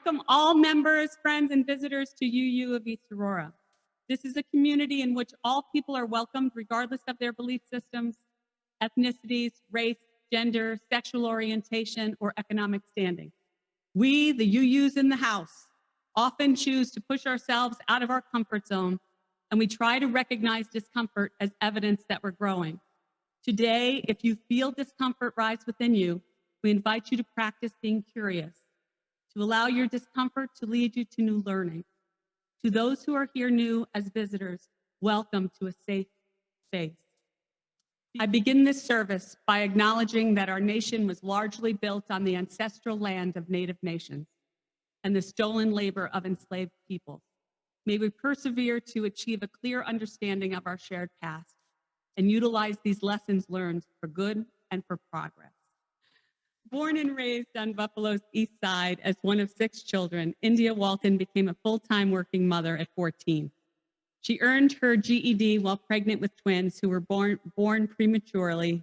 welcome all members, friends, and visitors to UU of East Aurora. This is a community in which all people are welcomed regardless of their belief systems, ethnicities, race, gender, sexual orientation, or economic standing. We, the UUs in the house, often choose to push ourselves out of our comfort zone, and we try to recognize discomfort as evidence that we're growing. Today, if you feel discomfort rise within you, we invite you to practice being curious, to allow your discomfort to lead you to new learning. To those who are here new as visitors, welcome to a safe space. I begin this service by acknowledging that our nation was largely built on the ancestral land of Native nations and the stolen labor of enslaved peoples. May we persevere to achieve a clear understanding of our shared past and utilize these lessons learned for good and for progress. Born and raised on Buffalo's east side as one of 6 children, India Walton became a full-time working mother at 14. She earned her GED while pregnant with twins who were born prematurely,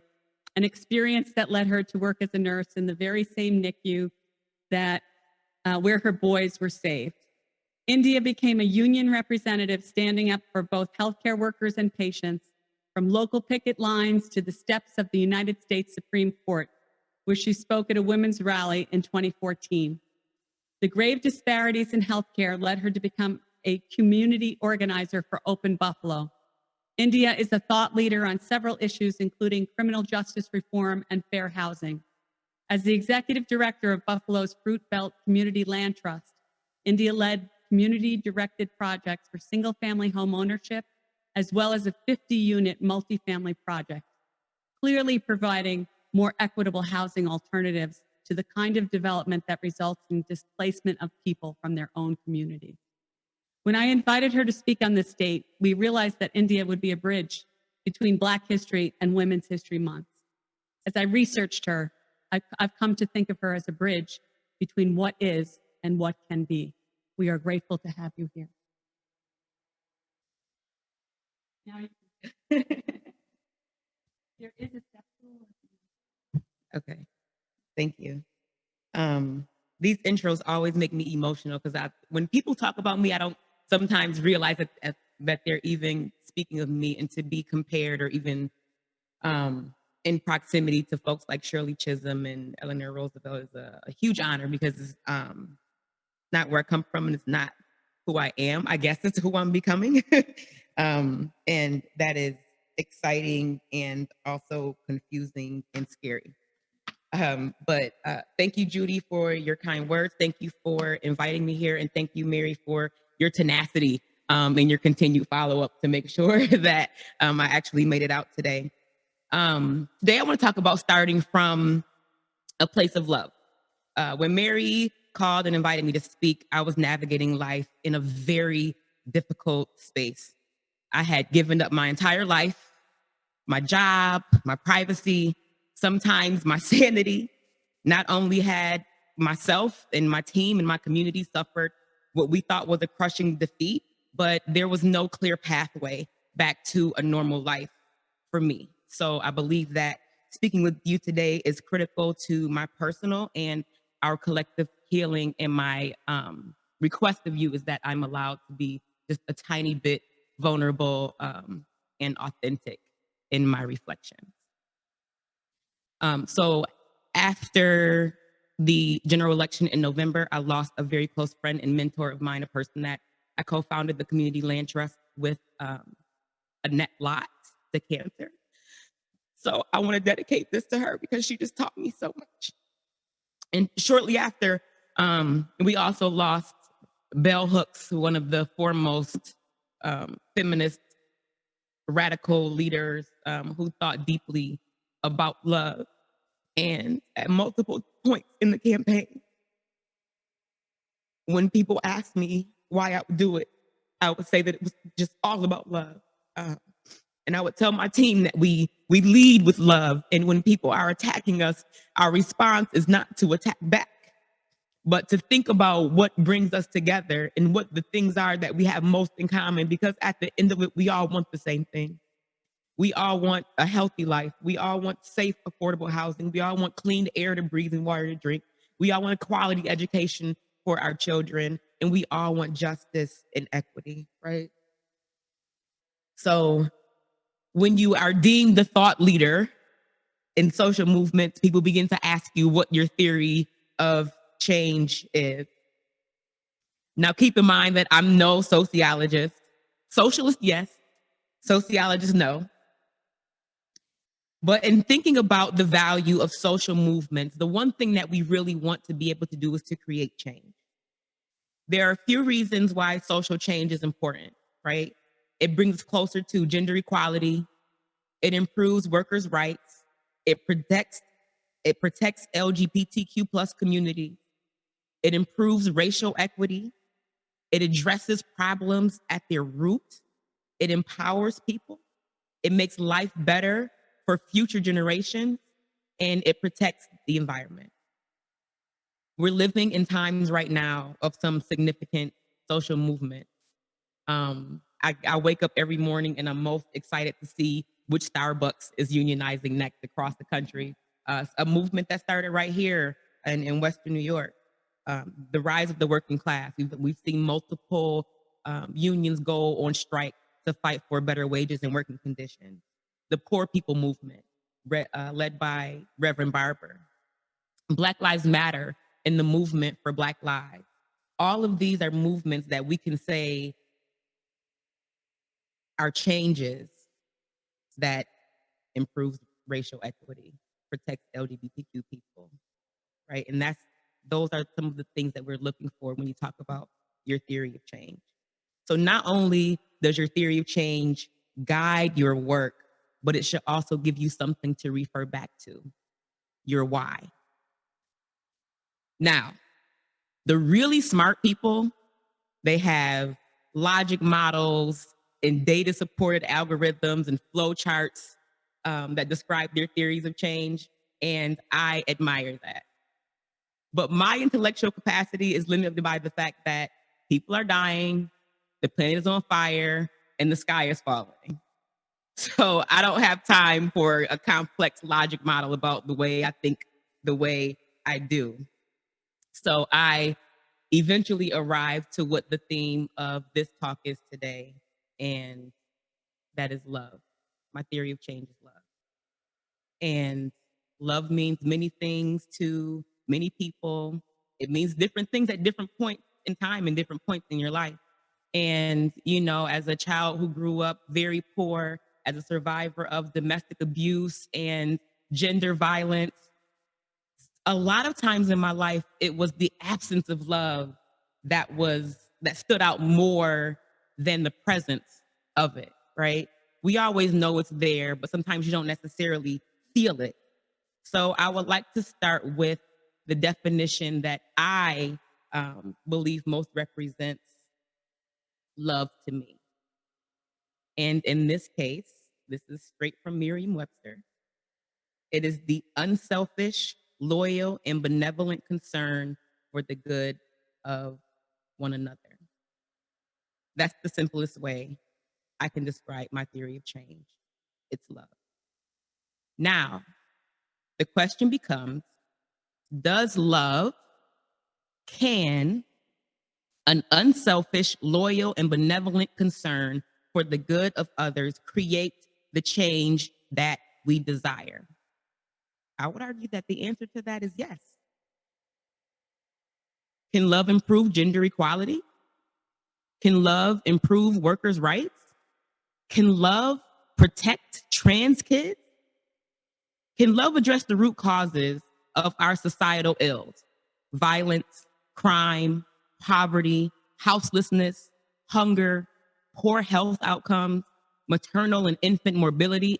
an experience that led her to work as a nurse in the very same NICU that where her boys were saved. India became a union representative standing up for both healthcare workers and patients, from local picket lines to the steps of the United States Supreme Court, where she spoke at a women's rally in 2014. The grave disparities in healthcare led her to become a community organizer for Open Buffalo. India is a thought leader on several issues, including criminal justice reform and fair housing. As the executive director of Buffalo's Fruit Belt Community Land Trust, India led community-directed projects for single-family home ownership, as well as a 50-unit multifamily project, clearly providing more equitable housing alternatives to the kind of development that results in displacement of people from their own communities. When I invited her to speak on this date, we realized that India would be a bridge between Black History and Women's History Month. As I researched her, I've come to think of her as a bridge between what is and what can be. We are grateful to have you here. Now, there is a step. Okay, thank you. These intros always make me emotional because when people talk about me, I don't sometimes realize that they're even speaking of me, and to be compared or even in proximity to folks like Shirley Chisholm and Eleanor Roosevelt is a huge honor, because it's not where I come from and it's not who I am. I guess it's who I'm becoming. And that is exciting and also confusing and scary. But thank you, Judy, for your kind words. Thank you for inviting me here. And thank you, Mary, for your tenacity and your continued follow-up to make sure that I actually made it out today. Today, I want to talk about starting from a place of love. When Mary called and invited me to speak, I was navigating life in a very difficult space. I had given up my entire life, my job, my privacy, sometimes my sanity. Not only had myself and my team and my community suffered what we thought was a crushing defeat, but there was no clear pathway back to a normal life for me. So I believe that speaking with you today is critical to my personal and our collective healing. And my request of you is that I'm allowed to be just a tiny bit vulnerable and authentic in my reflections. So after the general election in November, I lost a very close friend and mentor of mine, a person that I co-founded the Community Land Trust with, Annette Lott, to cancer. So I want to dedicate this to her because she just taught me so much. And shortly after, we also lost Bell Hooks, one of the foremost feminist radical leaders who thought deeply about love. And at multiple points in the campaign, when people asked me why I would do it, I would say that it was just all about love. And I would tell my team that we lead with love. And when people are attacking us, our response is not to attack back, but to think about what brings us together and what the things are that we have most in common. Because at the end of it, we all want the same thing. We all want a healthy life. We all want safe, affordable housing. We all want clean air to breathe and water to drink. We all want a quality education for our children, and we all want justice and equity, right? So when you are deemed the thought leader in social movements, people begin to ask you what your theory of change is. Now, keep in mind that I'm no sociologist. Socialist, yes. Sociologist, no. But in thinking about the value of social movements, the one thing that we really want to be able to do is to create change. There are a few reasons why social change is important, right? It brings us closer to gender equality. It improves workers' rights. It protects LGBTQ plus community. It improves racial equity. It addresses problems at their root. It empowers people. It makes life better for future generations, and it protects the environment. We're living in times right now of some significant social movement. I wake up every morning and I'm most excited to see which Starbucks is unionizing next across the country. A movement that started right here in Western New York. The rise of the working class. We've seen multiple unions go on strike to fight for better wages and working conditions. The Poor People movement, led by Reverend Barber. Black Lives Matter and the movement for Black lives. All of these are movements that we can say are changes that improves racial equity, protects LGBTQ people, right? And those are some of the things that we're looking for when you talk about your theory of change. So not only does your theory of change guide your work, but it should also give you something to refer back to, your why. Now, the really smart people, they have logic models and data-supported algorithms and flowcharts that describe their theories of change, and I admire that. But my intellectual capacity is limited by the fact that people are dying, the planet is on fire, and the sky is falling. So I don't have time for a complex logic model about the way I think the way I do. So I eventually arrived to what the theme of this talk is today, and that is love. My theory of change is love. And love means many things to many people. It means different things at different points in time and different points in your life. And, as a child who grew up very poor, as a survivor of domestic abuse and gender violence, a lot of times in my life, it was the absence of love that stood out more than the presence of it, right? We always know it's there, but sometimes you don't necessarily feel it. So I would like to start with the definition that I believe most represents love to me. And in this case, this is straight from Merriam-Webster. It is the unselfish, loyal, and benevolent concern for the good of one another. That's the simplest way I can describe my theory of change. It's love. Now, the question becomes, can an unselfish, loyal, and benevolent concern for the good of others create the change that we desire? I would argue that the answer to that is yes. Can love improve gender equality? Can love improve workers' rights? Can love protect trans kids? Can love address the root causes of our societal ills? Violence, crime, poverty, houselessness, hunger, poor health outcomes, maternal and infant morbidity,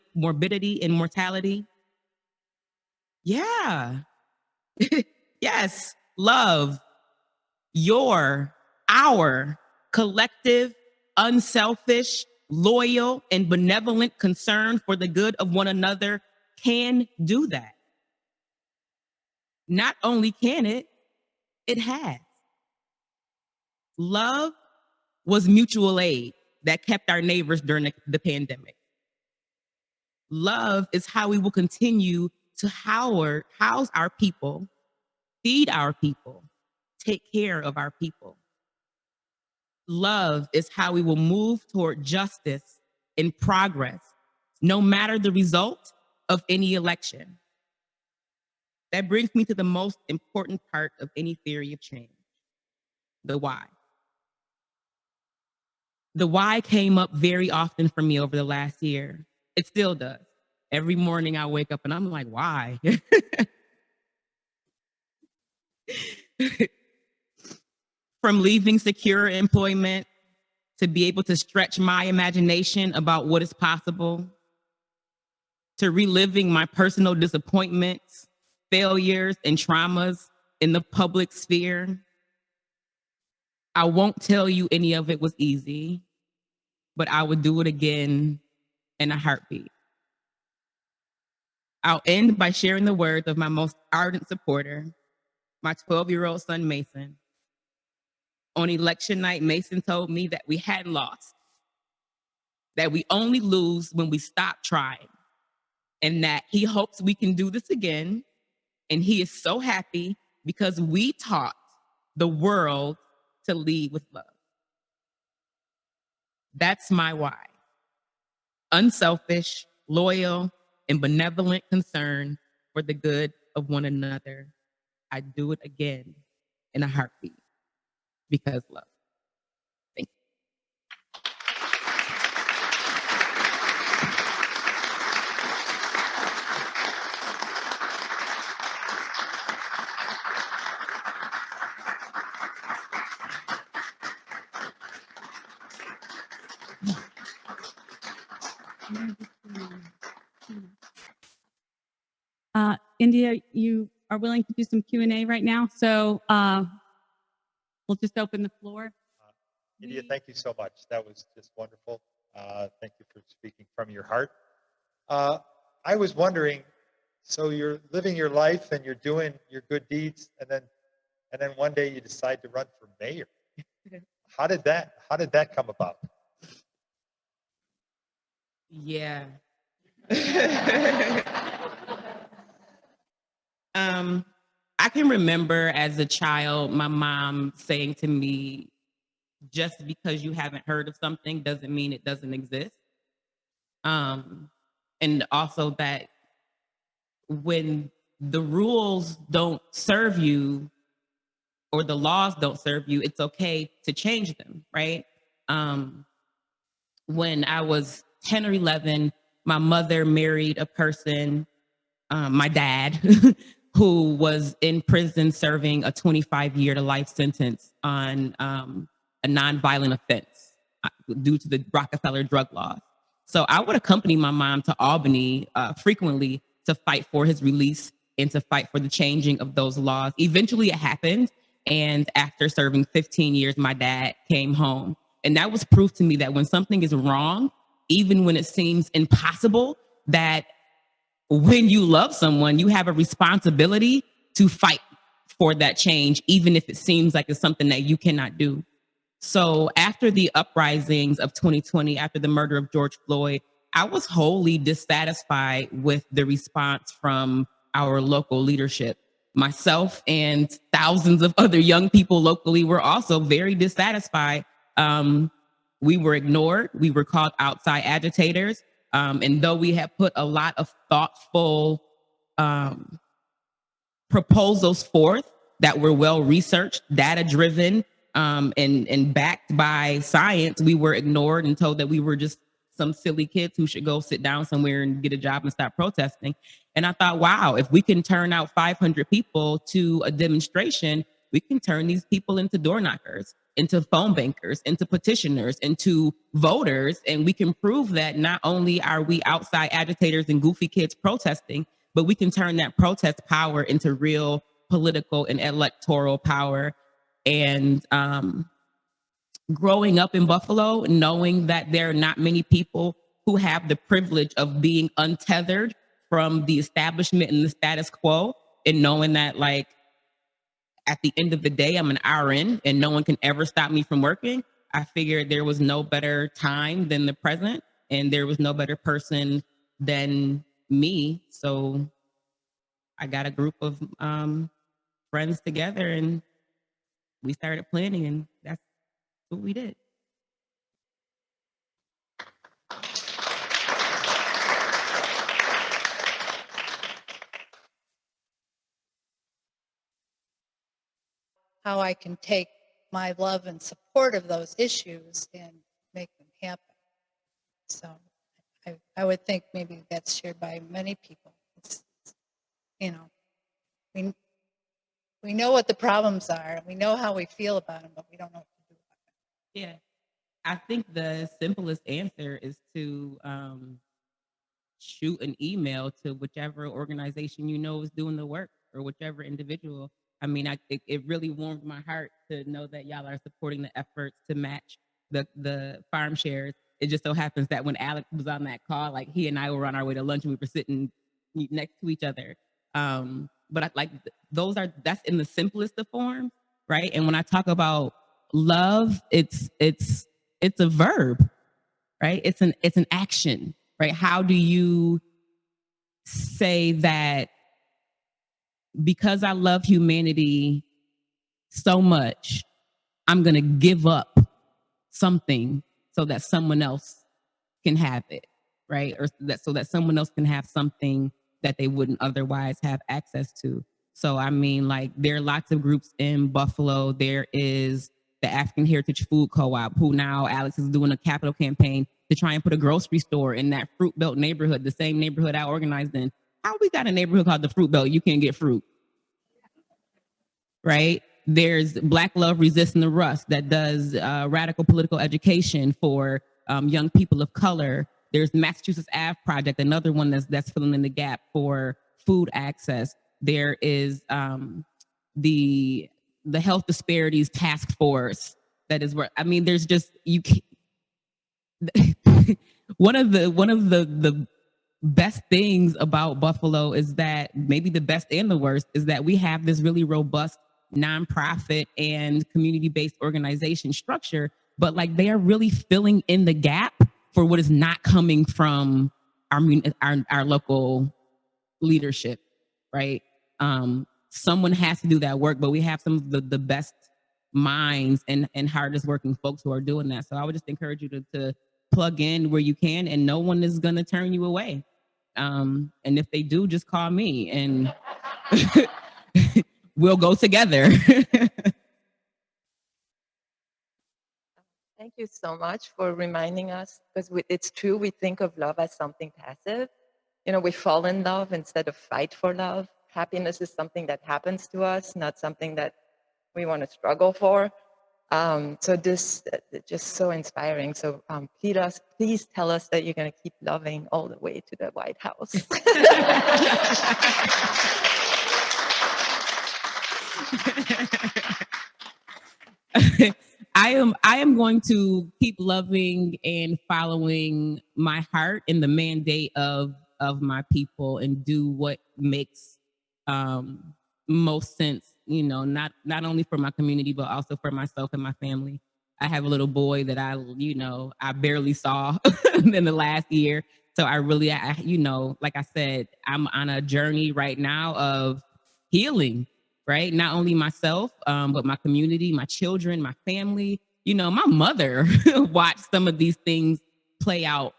and mortality? Yeah. Yes, love. Our collective, unselfish, loyal, and benevolent concern for the good of one another can do that. Not only can it has. Love was mutual aid that kept our neighbors during the pandemic. Love is how we will continue to house our people, feed our people, take care of our people. Love is how we will move toward justice and progress, no matter the result of any election. That brings me to the most important part of any theory of change, the why. The why came up very often for me over the last year. It still does. Every morning I wake up and I'm like, why? From leaving secure employment to be able to stretch my imagination about what is possible, to reliving my personal disappointments, failures, and traumas in the public sphere. I won't tell you any of it was easy, but I would do it again in a heartbeat. I'll end by sharing the words of my most ardent supporter, my 12-year-old son, Mason. On election night, Mason told me that we hadn't lost, that we only lose when we stop trying, and that he hopes we can do this again. And he is so happy because we taught the world to lead with love. That's my why. Unselfish, loyal, and benevolent concern for the good of one another. I'd do it again in a heartbeat because love. Thank India, you are willing to do some Q&A right now, so we'll just open the floor. India, thank you so much. That was just wonderful. Thank you for speaking from your heart. I was wondering, so you're living your life and you're doing your good deeds, and then one day you decide to run for mayor. How did that come about? Yeah. I can remember as a child, my mom saying to me, just because you haven't heard of something doesn't mean it doesn't exist. And also that when the rules don't serve you or the laws don't serve you, it's okay to change them, right? When I was 10 or 11, my mother married a person, my dad, who was in prison serving a 25-year to life sentence on a nonviolent offense due to the Rockefeller drug laws. So I would accompany my mom to Albany frequently to fight for his release and to fight for the changing of those laws. Eventually it happened. And after serving 15 years, my dad came home. And that was proof to me that when something is wrong, even when it seems impossible, that when you love someone, you have a responsibility to fight for that change, even if it seems like it's something that you cannot do. So after the uprisings of 2020, after the murder of George Floyd, I was wholly dissatisfied with the response from our local leadership. Myself and thousands of other young people locally were also very dissatisfied. We were ignored. We were called outside agitators. And though we had put a lot of thoughtful proposals forth that were well-researched, data-driven, and backed by science, we were ignored and told that we were just some silly kids who should go sit down somewhere and get a job and stop protesting. And I thought, wow, if we can turn out 500 people to a demonstration, we can turn these people into door knockers, into phone bankers, into petitioners, into voters. And we can prove that not only are we outside agitators and goofy kids protesting, but we can turn that protest power into real political and electoral power. And growing up in Buffalo, knowing that there are not many people who have the privilege of being untethered from the establishment and the status quo, and knowing that, like, at the end of the day, I'm an RN and no one can ever stop me from working, I figured there was no better time than the present, and there was no better person than me. So I got a group of friends together and we started planning, and that's what we did. How I can take my love and support of those issues and make them happen. So I would think maybe that's shared by many people. It's, you know, we know what the problems are, and we know how we feel about them, but we don't know what to do about them. Yeah, I think the simplest answer is to shoot an email to whichever organization you know is doing the work, or whichever individual. I mean, it really warmed my heart to know that y'all are supporting the efforts to match the farm shares. It just so happens that when Alex was on that call, like he and I were on our way to lunch and we were sitting next to each other. But that's in the simplest of forms, right? And when I talk about love, it's a verb, right? It's an action, right? How do you say that because I love humanity so much, I'm going to give up something so that someone else can have it, right? Or so that someone else can have something that they wouldn't otherwise have access to. So, I mean, like, there are lots of groups in Buffalo. There is the African Heritage Food Co-op, who now Alex is doing a capital campaign to try and put a grocery store in that Fruit Belt neighborhood, the same neighborhood I organized in. How we got a neighborhood called the Fruit Belt? You can't get fruit, right? There's Black Love Resisting the Rust that does radical political education for young people of color. There's Massachusetts Ave Project, another one that's filling in the gap for food access. There is the Health Disparities Task Force that is where, I mean, there's just, you can't, one of the best things about Buffalo is that, maybe the best and the worst, is that we have this really robust nonprofit and community-based organization structure, but like, they are really filling in the gap for what is not coming from our local leadership, right? Someone has to do that work, but we have some of the best minds and hardest working folks who are doing that. So I would just encourage you to plug in where you can, and no one is going to turn you away. And if they do, just call me and we'll go together. Thank you so much for reminding us, because it's true, we think of love as something passive. You know, we fall in love instead of fight for love. Happiness is something that happens to us, not something that we want to struggle for. So this just so inspiring. So please tell us that you're going to keep loving all the way to the White House. I am going to keep loving and following my heart and the mandate of my people, and do what makes most sense, you know, not only for my community, but also for myself and my family. I have a little boy that I barely saw in the last year. So I like I said, I'm on a journey right now of healing, right? Not only myself, but my community, my children, my family. You know, my mother watched some of these things play out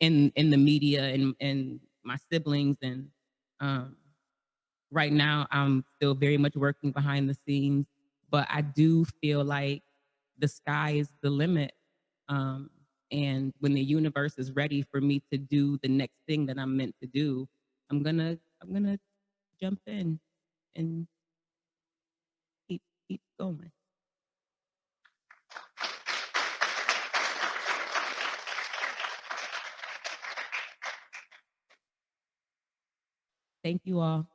in the media, and my siblings. And right now, I'm still very much working behind the scenes, but I do feel like the sky is the limit. And when the universe is ready for me to do the next thing that I'm meant to do, I'm gonna jump in and keep going. Thank you all.